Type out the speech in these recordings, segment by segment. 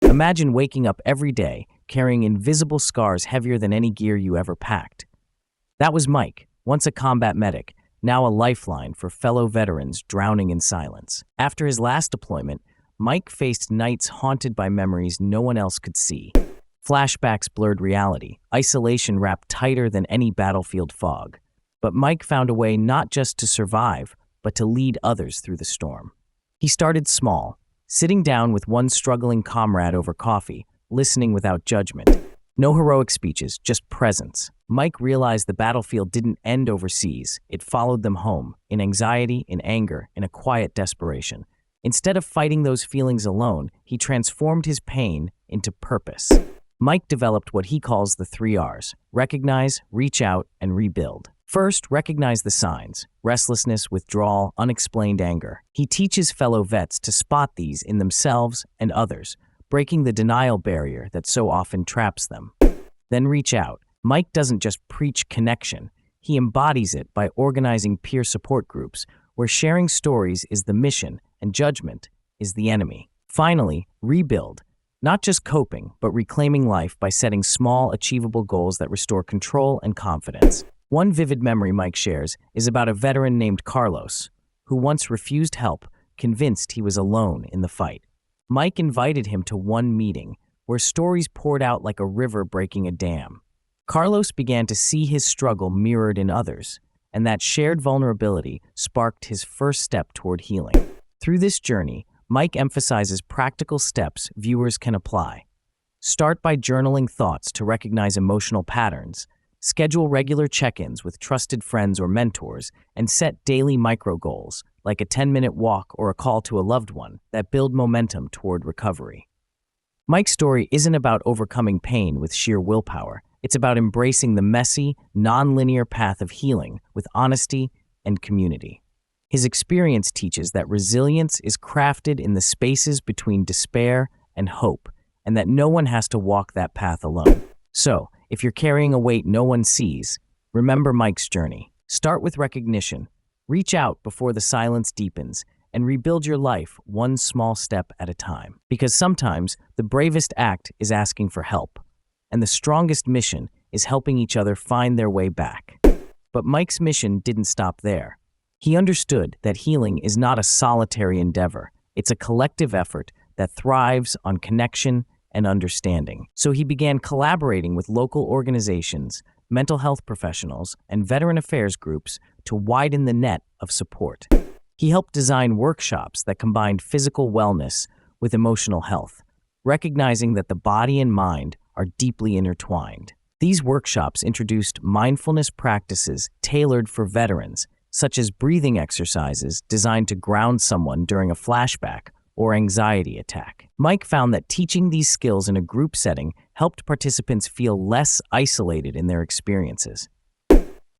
Imagine waking up every day carrying invisible scars heavier than any gear you ever packed. That was Mike, once a combat medic, now a lifeline for fellow veterans drowning in silence. After his last deployment, Mike faced nights haunted by memories no one else could see. Flashbacks blurred reality, isolation wrapped tighter than any battlefield fog. But Mike found a way not just to survive, but to lead others through the storm. He started small, sitting down with one struggling comrade over coffee, listening without judgment. No heroic speeches, just presence. Mike realized the battlefield didn't end overseas. It followed them home, in anxiety, in anger, in a quiet desperation. Instead of fighting those feelings alone, he transformed his pain into purpose. Mike developed what he calls the 3 R's: recognize, reach out, and rebuild. First, recognize the signs: restlessness, withdrawal, unexplained anger. He teaches fellow vets to spot these in themselves and others, breaking the denial barrier that so often traps them. Then reach out. Mike doesn't just preach connection, he embodies it by organizing peer support groups, where sharing stories is the mission and judgment is the enemy. Finally, rebuild. Not just coping, but reclaiming life by setting small, achievable goals that restore control and confidence. One vivid memory Mike shares is about a veteran named Carlos, who once refused help, convinced he was alone in the fight. Mike invited him to one meeting, where stories poured out like a river breaking a dam. Carlos began to see his struggle mirrored in others, and that shared vulnerability sparked his first step toward healing. Through this journey, Mike emphasizes practical steps viewers can apply. Start by journaling thoughts to recognize emotional patterns, schedule regular check-ins with trusted friends or mentors, and set daily micro-goals, like a 10-minute walk or a call to a loved one, that build momentum toward recovery. Mike's story isn't about overcoming pain with sheer willpower. It's about embracing the messy, non-linear path of healing with honesty and community. His experience teaches that resilience is crafted in the spaces between despair and hope, and that no one has to walk that path alone. So, if you're carrying a weight no one sees, remember Mike's journey. Start with recognition, reach out before the silence deepens, and rebuild your life one small step at a time. Because sometimes the bravest act is asking for help, and the strongest mission is helping each other find their way back. But Mike's mission didn't stop there. He understood that healing is not a solitary endeavor. It's a collective effort that thrives on connection and understanding. So he began collaborating with local organizations, mental health professionals, and veteran affairs groups to widen the net of support. He helped design workshops that combined physical wellness with emotional health, recognizing that the body and mind are deeply intertwined. These workshops introduced mindfulness practices tailored for veterans, such as breathing exercises designed to ground someone during a flashback or anxiety attack. Mike found that teaching these skills in a group setting helped participants feel less isolated in their experiences.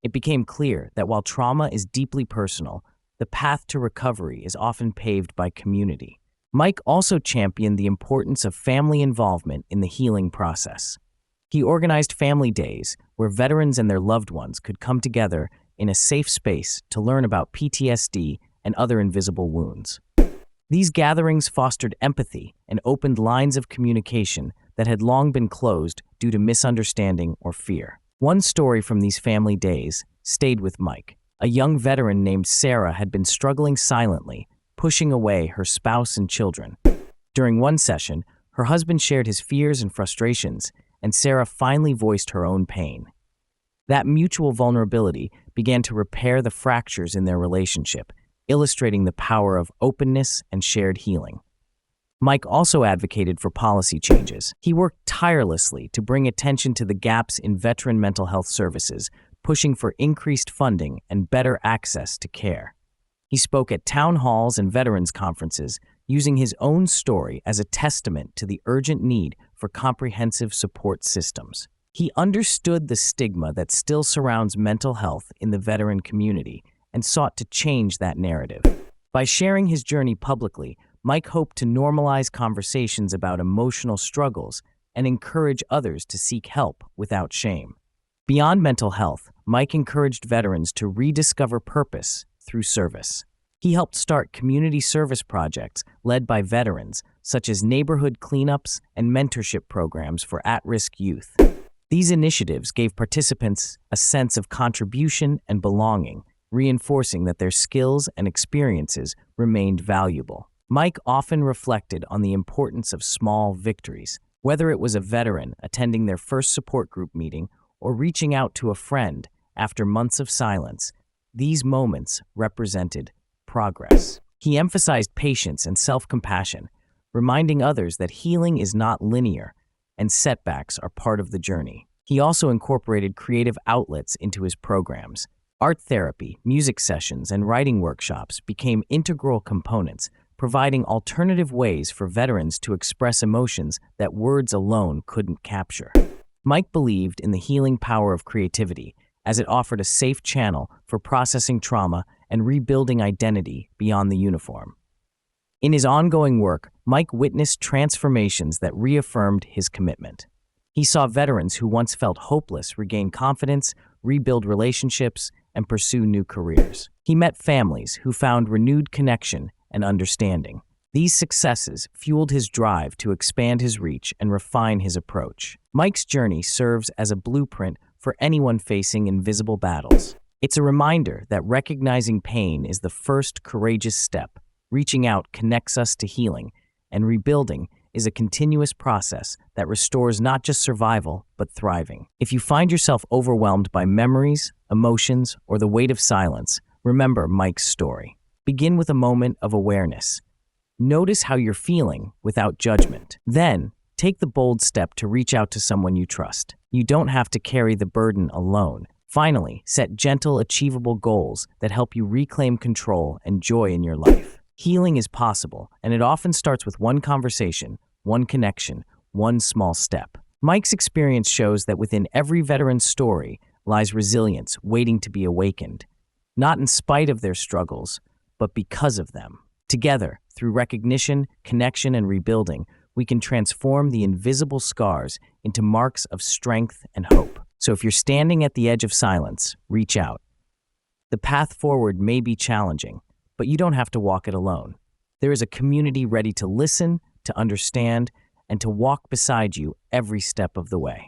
It became clear that while trauma is deeply personal, the path to recovery is often paved by community. Mike also championed the importance of family involvement in the healing process. He organized family days where veterans and their loved ones could come together in a safe space to learn about PTSD and other invisible wounds. These gatherings fostered empathy and opened lines of communication that had long been closed due to misunderstanding or fear. One story from these family days stayed with Mike. A young veteran named Sarah had been struggling silently, pushing away her spouse and children. During one session, her husband shared his fears and frustrations, and Sarah finally voiced her own pain. That mutual vulnerability began to repair the fractures in their relationship, illustrating the power of openness and shared healing. Mike also advocated for policy changes. He worked tirelessly to bring attention to the gaps in veteran mental health services, pushing for increased funding and better access to care. He spoke at town halls and veterans conferences, using his own story as a testament to the urgent need for comprehensive support systems. He understood the stigma that still surrounds mental health in the veteran community and sought to change that narrative. By sharing his journey publicly, Mike hoped to normalize conversations about emotional struggles and encourage others to seek help without shame. Beyond mental health, Mike encouraged veterans to rediscover purpose through service. He helped start community service projects led by veterans, such as neighborhood cleanups and mentorship programs for at-risk youth. These initiatives gave participants a sense of contribution and belonging, reinforcing that their skills and experiences remained valuable. Mike often reflected on the importance of small victories, whether it was a veteran attending their first support group meeting or reaching out to a friend after months of silence. These moments represented progress. He emphasized patience and self-compassion, reminding others that healing is not linear and setbacks are part of the journey. He also incorporated creative outlets into his programs. Art therapy, music sessions, and writing workshops became integral components, providing alternative ways for veterans to express emotions that words alone couldn't capture. Mike believed in the healing power of creativity, as it offered a safe channel for processing trauma and rebuilding identity beyond the uniform. In his ongoing work, Mike witnessed transformations that reaffirmed his commitment. He saw veterans who once felt hopeless regain confidence, rebuild relationships, and pursue new careers. He met families who found renewed connection and understanding. These successes fueled his drive to expand his reach and refine his approach. Mike's journey serves as a blueprint for anyone facing invisible battles. It's a reminder that recognizing pain is the first courageous step. Reaching out connects us to healing, and rebuilding is a continuous process that restores not just survival, but thriving. If you find yourself overwhelmed by memories, emotions, or the weight of silence, remember Mike's story. Begin with a moment of awareness. Notice how you're feeling without judgment. Then, take the bold step to reach out to someone you trust. You don't have to carry the burden alone. Finally, set gentle, achievable goals that help you reclaim control and joy in your life. Healing is possible, and it often starts with one conversation, one connection, one small step. Mike's experience shows that within every veteran's story lies resilience waiting to be awakened, not in spite of their struggles, but because of them. Together, through recognition, connection, and rebuilding, we can transform the invisible scars into marks of strength and hope. So if you're standing at the edge of silence, reach out. The path forward may be challenging, but you don't have to walk it alone. There is a community ready to listen, to understand, and to walk beside you every step of the way.